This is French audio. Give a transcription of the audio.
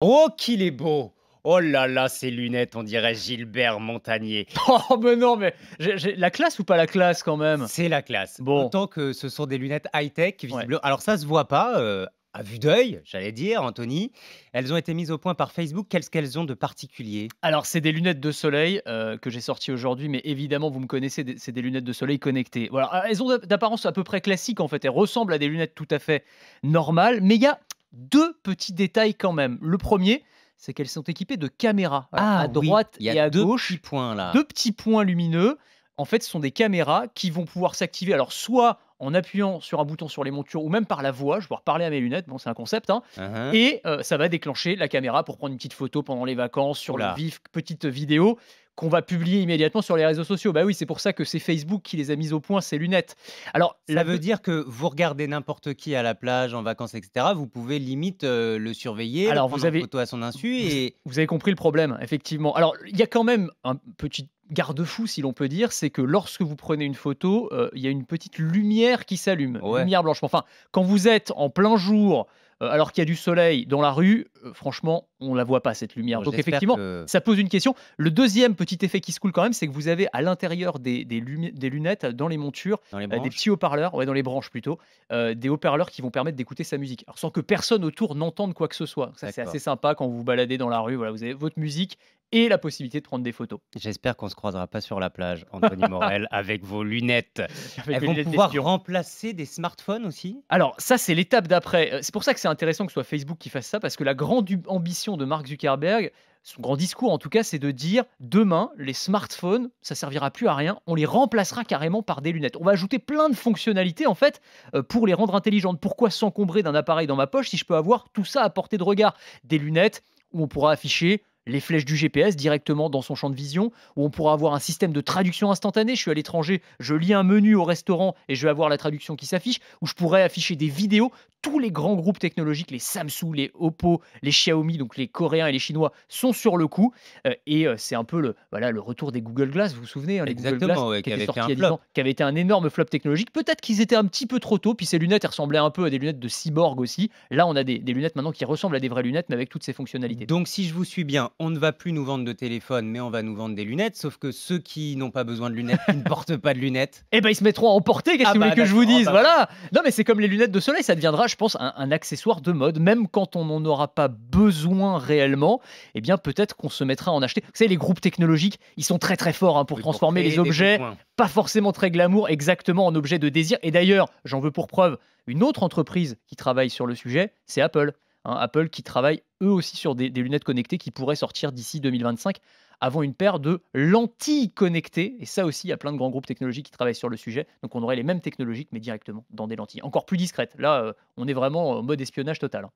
Oh, qu'il est beau! Oh là là, ces lunettes, on dirait Gilbert Montagnier. Oh, mais non, mais j'ai la classe ou pas la classe quand même? C'est la classe. Bon, Autant que ce sont des lunettes high-tech, ouais. visiblement. Alors ça se voit pas, à vue d'œil, j'allais dire, Anthony. Elles ont été mises au point par Facebook. Qu'est-ce qu'elles ont de particulier? Alors, c'est des lunettes de soleil, que j'ai sorties aujourd'hui, mais évidemment, vous me connaissez, c'est des lunettes de soleil connectées. Voilà, elles ont d'apparence à peu près classique, en fait. Elles ressemblent à des lunettes tout à fait normales, mais il y a 2 petits détails quand même. Le premier, c'est qu'elles sont équipées de caméras, voilà, Ah à oui, droite il y a et à 2 petits gauche. points là. 2 petits points lumineux. En fait, ce sont des caméras qui vont pouvoir s'activer, alors soit en appuyant sur un bouton sur les montures ou même par la voix. Je vais pouvoir parler à mes lunettes, bon, c'est un concept, hein, Hein hein. et ça va déclencher la caméra pour prendre une petite photo pendant les vacances, sur Ouh le là. vif, petite vidéo qu'on va publier immédiatement sur les réseaux sociaux. Bah oui, c'est pour ça que c'est Facebook qui les a mises au point, ces lunettes. Alors Ça la veut deux dire que vous regardez n'importe qui à la plage, en vacances et cetera, vous pouvez limite, le surveiller, le alors prendre en photo à son insu vous et vous avez compris le problème, effectivement. Alors, il y a quand même un petit garde-fou, si l'on peut dire, c'est que lorsque vous prenez une photo, il y a une petite lumière qui s'allume, ouais, lumière blanche. Enfin, quand vous êtes en plein jour, alors qu'il y a du soleil dans la rue, franchement, on la voit pas cette lumière. bon Donc j'espère effectivement, que ça pose une question. Le deuxième petit effet qui se coule quand même, c'est que vous avez à l'intérieur des lunettes, dans les montures, dans les des branches? petits haut-parleurs, ouais, dans les branches plutôt, des haut-parleurs qui vont permettre d'écouter sa musique. Alors sans que personne autour n'entende quoi que ce soit. Donc ça, c'est assez D'accord. sympa quand vous vous baladez dans la rue, voilà, vous avez votre musique et la possibilité de prendre des photos. J'espère qu'on se croisera pas sur la plage, Anthony Morel, avec vos lunettes. Avec Elles mes vont lunettes pouvoir d'espion. remplacer des smartphones aussi? Alors ça, c'est l'étape d'après. C'est pour ça que c'est intéressant que ce soit Facebook qui fasse ça, parce que la grande ambition de Mark Zuckerberg, son grand discours en tout cas, c'est de dire: «Demain, les smartphones, ça servira plus à rien, on les remplacera carrément par des lunettes». On va ajouter plein de fonctionnalités en fait, pour les rendre intelligentes. Pourquoi s'encombrer d'un appareil dans ma poche si je peux avoir tout ça à portée de regard? Des lunettes où on pourra afficher les flèches du GPS directement dans son champ de vision, où on pourra avoir un système de traduction instantanée. Je suis à l'étranger, je lis un menu au restaurant et je vais avoir la traduction qui s'affiche, où je pourrais afficher des vidéos. Tous les grands groupes technologiques, les Samsung, les Oppo, les Xiaomi, donc les Coréens et les Chinois, sont sur le coup. C'est un peu le retour des Google Glass. Vous vous souvenez, hein, les Google Glass Exactement, ouais, qui qui étaient avait fait sortis un il y a 10 flop. ans, qui avaient été un énorme flop technologique. Peut-être qu'ils étaient un petit peu trop tôt, puis ces lunettes, elles ressemblaient un peu à des lunettes de cyborg aussi. Là, on a des lunettes maintenant qui ressemblent à des vraies lunettes, mais avec toutes ces fonctionnalités. Donc si je vous suis bien, on ne va plus nous vendre de téléphone, mais on va nous vendre des lunettes, sauf que ceux qui n'ont pas besoin de lunettes, qui ne portent pas de lunettes. Eh ben, ils se mettront à emporter, qu'est-ce Ah que vous voulez bah que je vous d'accord, dise? bah voilà. Voilà! Non, mais c'est comme les lunettes de soleil, ça deviendra, je pense, un accessoire de mode. Même quand on n'en aura pas besoin réellement, eh bien, peut-être qu'on se mettra à en acheter. Vous savez, les groupes technologiques, ils sont très, très forts, hein, pour Oui, pour transformer les créer des objets, besoins. pas forcément très glamour, exactement en objets de désir. Et d'ailleurs, j'en veux pour preuve une autre entreprise qui travaille sur le sujet, c'est Apple, hein. Apple qui travaille, eux aussi, sur des lunettes connectées qui pourraient sortir d'ici 2025 avant une paire de lentilles connectées. Et ça aussi, il y a plein de grands groupes technologiques qui travaillent sur le sujet. Donc on aurait les mêmes technologies, mais directement dans des lentilles. Encore plus discrètes. Là, on est vraiment en mode espionnage total, hein.